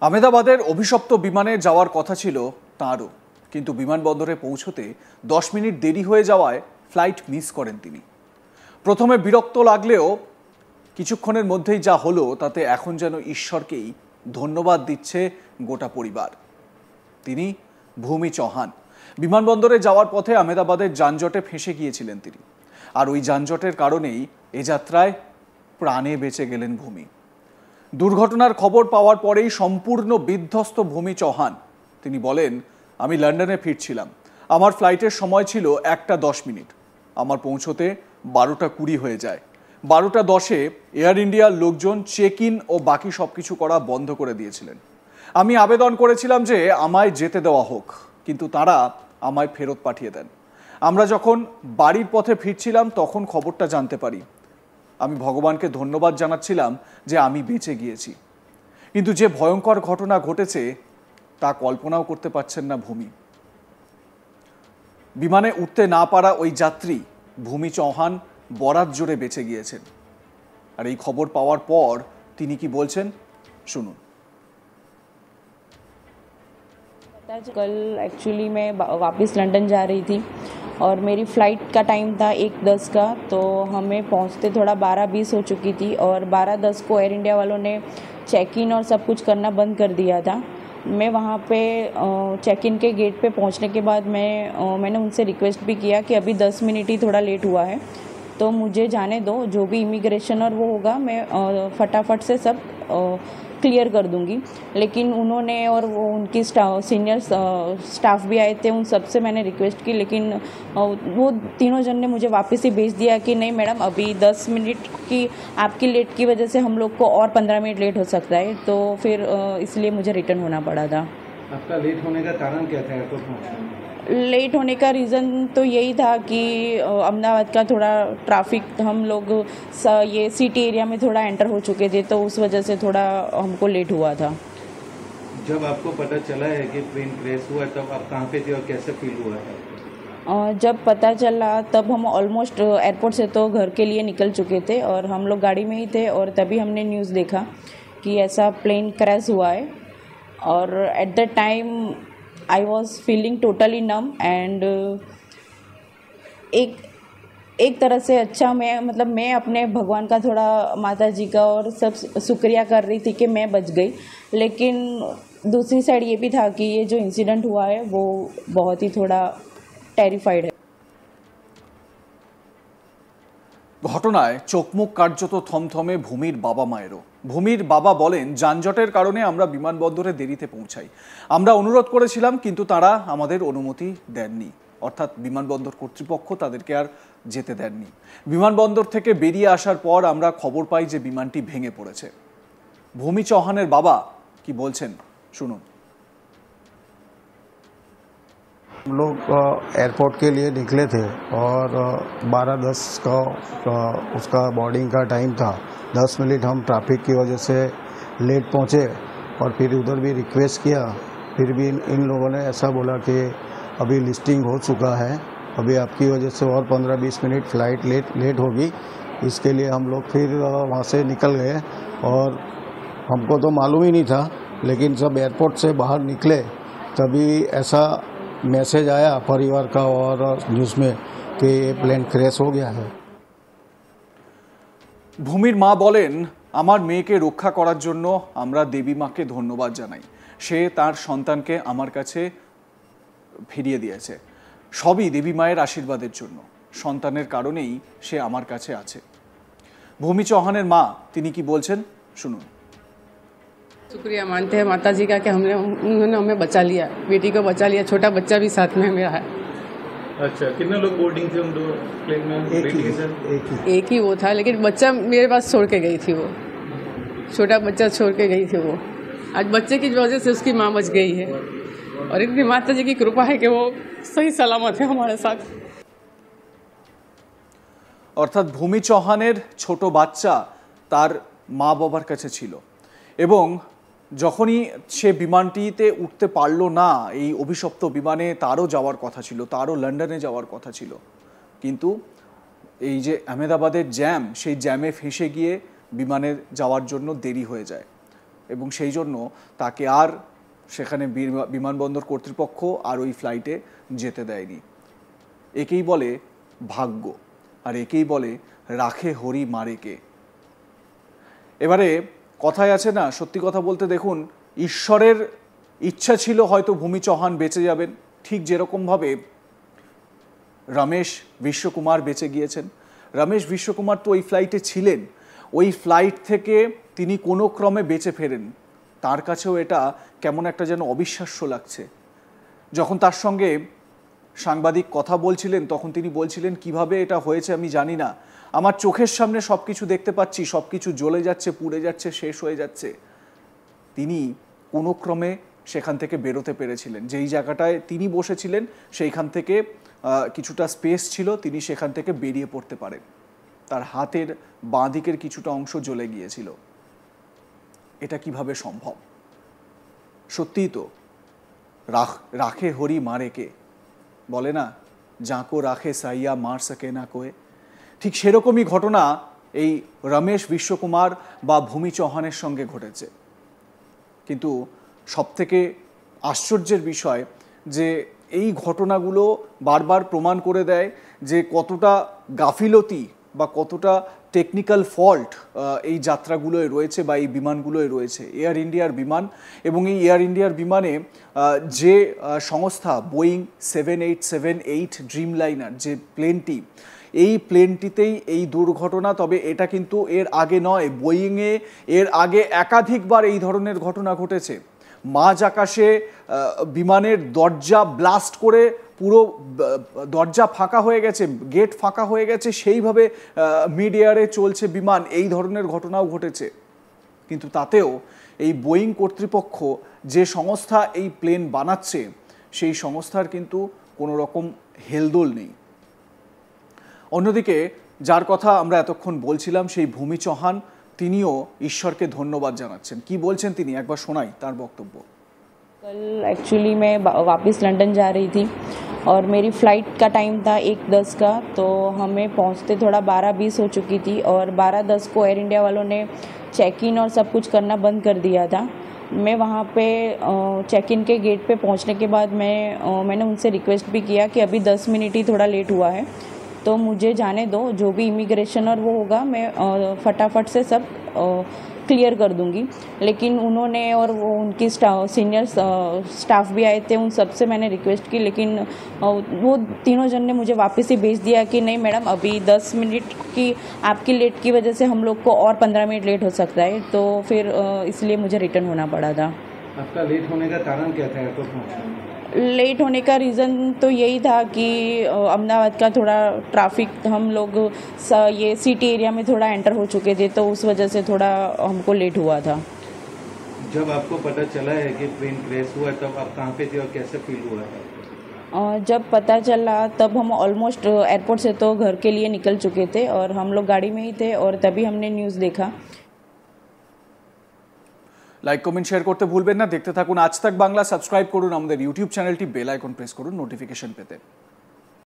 আহমেদাবাদের অভিশপ্ত বিমানে যাওয়ার কথা ছিল তাঁরও, কিন্তু বিমানবন্দরে পৌঁছতে 10 মিনিট দেরি হয়ে যাওয়ায় ফ্লাইট মিস করেন তিনি। প্রথমে বিরক্ত লাগলেও কিছুক্ষণের মধ্যেই যা হলো তাতে এখন যেন ঈশ্বরকেই ধন্যবাদ দিচ্ছে গোটা পরিবার। তিনি ভূমি চৌহান। বিমানবন্দরে যাওয়ার পথে আহমেদাবাদের যানজটে ফেঁসে গিয়েছিলেন তিনি, আর ওই যানজটের কারণেই এ যাত্রায় প্রাণে বেঁচে গেলেন ভূমি। দুর্ঘটনার খবর পাওয়ার পরেই সম্পূর্ণ বিধ্বস্ত ভূমি চৌহান। তিনি বলেন, আমি লন্ডনে ফিরছিলাম, আমার ফ্লাইটের সময় ছিল 1টা 10 মিনিট, আমার পৌঁছতে 12টা 20 হয়ে যায়। 12টা 10-এ এয়ার ইন্ডিয়ার লোকজন চেক ইন ও বাকি সব কিছু করা বন্ধ করে দিয়েছিলেন। আমি আবেদন করেছিলাম যে আমায় যেতে দেওয়া হোক, কিন্তু তারা আমায় ফেরত পাঠিয়ে দেন। আমরা যখন বাড়ির পথে ফিরছিলাম তখন খবরটা জানতে পারি। আমি ভগবানকে ধন্যবাদ জানাচ্ছিলাম যে আমি বেঁচে গিয়েছি, কিন্তু যে ভয়ঙ্কর ঘটনা ঘটেছে তা কল্পনাও করতে পারছেন না ভূমি। বিমানে উঠতে না পারা ওই যাত্রী ভূমি চৌহান বরাত জোরে বেঁচে গিয়েছেন। আর এই খবর পাওয়ার পর তিনি কি বলছেন শুনুন। कल एक्चुअली मैं वापस लंदन जा रही थी और मेरी फ़्लाइट का टाइम था 1:10 का, तो हमें पहुंचते थोड़ा 12:20 हो चुकी थी और 12:10 को एयर इंडिया वालों ने चेक इन और सब कुछ करना बंद कर दिया था। मैं वहाँ पे चेक इन के गेट पे पहुँचने के बाद मैंने उनसे रिक्वेस्ट भी किया कि अभी 10 मिनट ही थोड़ा लेट हुआ है, तो मुझे जाने दो, जो भी इमिग्रेशन और वो होगा मैं फटाफट से सब क्लियर कर दूंगी। लेकिन उन्होंने और वो उनकी सीनियर स्टाफ भी आए थे, उन सब से मैंने रिक्वेस्ट की, लेकिन वो तीनों जन ने मुझे वापस ही भेज दिया कि नहीं मैडम, अभी 10 मिनट की आपकी लेट की वजह से हम लोग को और 15 मिनट लेट हो सकता है, तो फिर इसलिए मुझे रिटर्न होना पड़ा था। आपका लेट होने का कारण क्या था एयरपोर्ट पहुंचने? लेट होने का रीज़न तो यही था कि अहमदाबाद का थोड़ा ट्रैफिक, हम लोग ये सिटी एरिया में थोड़ा एंटर हो चुके थे, तो उस वजह से थोड़ा हमको लेट हुआ था। जब आपको पता चला है कि प्लेन क्रैश हुआ तब आप कहाँ पे थे और कैसे फील हुआ है? जब पता चला तब हम ऑलमोस्ट एयरपोर्ट से तो घर के लिए निकल चुके थे और हम लोग गाड़ी में ही थे, और तभी हमने न्यूज़ देखा कि ऐसा प्लेन क्रैश हुआ है। और at the time I was feeling totally num and एक तरह से अच्छा, मैं अपने भगवान का थोड़ा, माता जी का और सब शुक्रिया कर रही थी कि मैं बच गई। लेकिन दूसरी साइड ये भी था कि ये जो इंसिडेंट हुआ है वो बहुत ही थोड़ा टेरिफाइड है। ঘটনায় চোখমুখ কার্যত থমথমে ভূমির বাবা মায়েরও। ভূমির বাবা বলেন, যানজটের কারণে আমরা বিমানবন্দরে দেরিতে পৌঁছাই। আমরা অনুরোধ করেছিলাম কিন্তু তারা আমাদের অনুমতি দেননি, অর্থাৎ বিমানবন্দর কর্তৃপক্ষ তাদেরকে আর যেতে দেননি। বিমানবন্দর থেকে বেরিয়ে আসার পর আমরা খবর পাই যে বিমানটি ভেঙে পড়েছে। ভূমি চৌহানের বাবা কি বলছেন শুনুন। हम लोग एयरपोर्ट के लिए निकले थे और 12:10 का उसका बोर्डिंग का टाइम था। 10 मिनट हम ट्रैफिक की वजह से लेट पहुँचे और फिर उधर भी रिक्वेस्ट किया, फिर भी इन लोगों ने ऐसा बोला कि अभी लिस्टिंग हो चुका है, अभी आपकी वजह से और 15-20 मिनट फ्लाइट लेट होगी। इसके लिए हम लोग फिर वहाँ से निकल गए और हमको तो मालूम ही नहीं था, लेकिन जब एयरपोर्ट से बाहर निकले तभी ऐसा मैसेज आया परिवार का और न्यूज़ में कि ये प्लेन क्रैश हो गया है। ভূমির মা বলেন, আমার মেয়েকে রক্ষা করার জন্য আমরা দেবী মাকে ধন্যবাদ জানাই। সে তার সন্তানকে আমার কাছে ফিরিয়ে দিয়েছে। সবই দেবী মায়ের আশীর্বাদের জন্য, সন্তানের কারণেই সে আমার কাছে আছে। ভূমি চৌহানের মা তিনি কি বলছেন শুনুন। शुक्रिया मानते हैं माता जी का कि उन्होंने हमें बचा लिया, बेटी को बचा लिया, छोटा बच्चा भी साथ में मेरा है। अच्छा, कितने लोग बोर्डिंग थे उन दो प्लेन में? एक ही वो था, लेकिन बच्चा मेरे पास छोड़ के गई थी, वो छोटा बच्चा छोड़ के गई थी। वो आज बच्चे की वजह से उसकी माँ बच गई है और इतनी माता जी की कृपा है कि वो सही सलामत है हमारे साथ। অর্থাৎ ভূমি চৌহানের ছোট বাচ্চা তার মা বাবার কাছে ছিল, এবং যখনই সে বিমানটিতে উঠতে পারল না, এই অভিশপ্ত বিমানে তারও যাওয়ার কথা ছিল, তারও লন্ডনে যাওয়ার কথা ছিল, কিন্তু এই যে আহমেদাবাদের জ্যাম, সেই জ্যামে ফেঁসে গিয়ে বিমানে যাওয়ার জন্য দেরি হয়ে যায়। এবং সেই জন্য তাকে আর সেখানে বিমানবন্দর কর্তৃপক্ষ আর ওই ফ্লাইটে যেতে দেয়নি। একেই বলে ভাগ্য, আর একেই বলে রাখে হরি মারে কে। এবারে কথায় আছে না, সত্যি কথা বলতে দেখুন, ঈশ্বরের ইচ্ছা ছিল হয়তো ভূমি চৌহান বেঁচে যাবেন, ঠিক যেরকমভাবে রমেশ বিশ্বকুমার বেঁচে গিয়েছেন। রমেশ বিশ্বকুমার তো ওই ফ্লাইটে ছিলেন, ওই ফ্লাইট থেকে তিনি কোনো ক্রমে বেঁচে ফেরেন। তার কাছেও এটা কেমন একটা যেন অবিশ্বাস্য লাগছে। যখন তার সঙ্গে সাংবাদিক কথা বলছিলেন তখন তিনি বলছিলেন, কিভাবে এটা হয়েছে আমি জানি না, আমার চোখের সামনে সব কিছু দেখতে পাচ্ছি, সব কিছু জ্বলে যাচ্ছে, পুড়ে যাচ্ছে, শেষ হয়ে যাচ্ছে। তিনি কোনো ক্রমে সেখান থেকে বেরোতে পেরেছিলেন। যেই জায়গাটায় তিনি বসেছিলেন সেইখান থেকে কিছুটা স্পেস ছিল, তিনি সেখান থেকে বেরিয়ে পড়তে পারেন। তার হাতের বাঁ দিকের কিছুটা অংশ জ্বলে গিয়েছিল। এটা কিভাবে সম্ভব? সত্যিই তো রাখে হরি মারে কে, বলে না, যাঁকো রাখে সাইয়া মার সকে না কোয়ে। ঠিক সেরকমই ঘটনা এই রমেশ বিশ্বকুমার বা ভূমি চৌহানের সঙ্গে ঘটেছে। কিন্তু সবথেকে আশ্চর্যের বিষয় যে এই ঘটনাগুলো বারবার প্রমাণ করে দেয় যে কতটা গাফিলতি বা কতটা টেকনিক্যাল ফল্ট এই যাত্রাগুলোয় রয়েছে বা এই বিমানগুলোয় রয়েছে। এয়ার ইন্ডিয়ার বিমান, এবং এই এয়ার ইন্ডিয়ার বিমানে যে সংস্থা বোয়িং 7878 ড্রিমলাইনার যে প্লেনটি, এই প্লেনটিতেই এই দুর্ঘটনা। তবে এটা কিন্তু এর আগে নয়, বোয়িংয়ে এর আগে একাধিকবার এই ধরনের ঘটনা ঘটেছে। মাঝ আকাশে বিমানের দরজা ব্লাস্ট করে পুরো দরজা ফাঁকা হয়ে গেছে, গেট ফাঁকা হয়ে গেছে, সেইভাবে মিড এয়ারে চলছে বিমান। এই ধরনের ঘটনাও ঘটেছে। কিন্তু তাতেও এই বোয়িং কর্তৃপক্ষ যে সংস্থা এই প্লেন বানাচ্ছে, সেই সংস্থার কিন্তু কোনো রকম হেলদোল নেই। অন্যদিকে যার কথা আমরা এতক্ষণ বলছিলাম, সেই ভূমি চৌহান, তিনিও ঈশ্বরকে ধন্যবাদ জানাচ্ছেন। কি বলছেন তিনি, একবার শোনাই তার বক্তব্য। कल एक्चुअली मैं वापस लंदन जा रही थी और मेरी फ़्लाइट का टाइम था 1:10 का, तो हमें पहुंचते थोड़ा 12:20 हो चुकी थी और 12:10 को एयर इंडिया वालों ने चेक इन और सब कुछ करना बंद कर दिया था। मैं वहाँ पे चेक इन के गेट पे पहुँचने के बाद मैंने उनसे रिक्वेस्ट भी किया कि अभी 10 मिनट ही थोड़ा लेट हुआ है, तो मुझे जाने दो, जो भी इमिग्रेशन और वो होगा मैं फटाफट से सब क्लियर कर दूंगी। लेकिन उन्होंने और वो उनकी सीनियर स्टाफ भी आए थे, उन सब से मैंने रिक्वेस्ट की, लेकिन वो तीनों जन ने मुझे वापस ही भेज दिया कि नहीं मैडम, अभी 10 मिनट की आपकी लेट की वजह से हम लोग को और 15 मिनट लेट हो सकता है। तो फिर इसलिए मुझे रिटर्न होना पड़ा था। आपका लेट होने का कारण क्या था एयरपोर्ट पहुंचने? लेट होने का रीज़न तो यही था कि अहमदाबाद का थोड़ा ट्रैफिक, हम लोग ये सिटी एरिया में थोड़ा एंटर हो चुके थे, तो उस वजह से थोड़ा हमको लेट हुआ था। जब आपको पता चला है कि प्लेन क्रैश हुआ तब आप कहाँ पे थे और कैसे फील हुआ है? जब पता चला तब हम ऑलमोस्ट एयरपोर्ट से तो घर के लिए निकल चुके थे और हम लोग गाड़ी में ही थे और तभी हमने न्यूज़ देखा। লাইক কমেন্ট শেয়ার করতে ভুলবেন না। দেখতে থাকুন আজ তাক বাংলা। সাবস্ক্রাইব করুন আমাদের ইউটিউব চ্যানেলটি, বেল আইকন প্রেস করুন নোটিফিকেশন পেতে।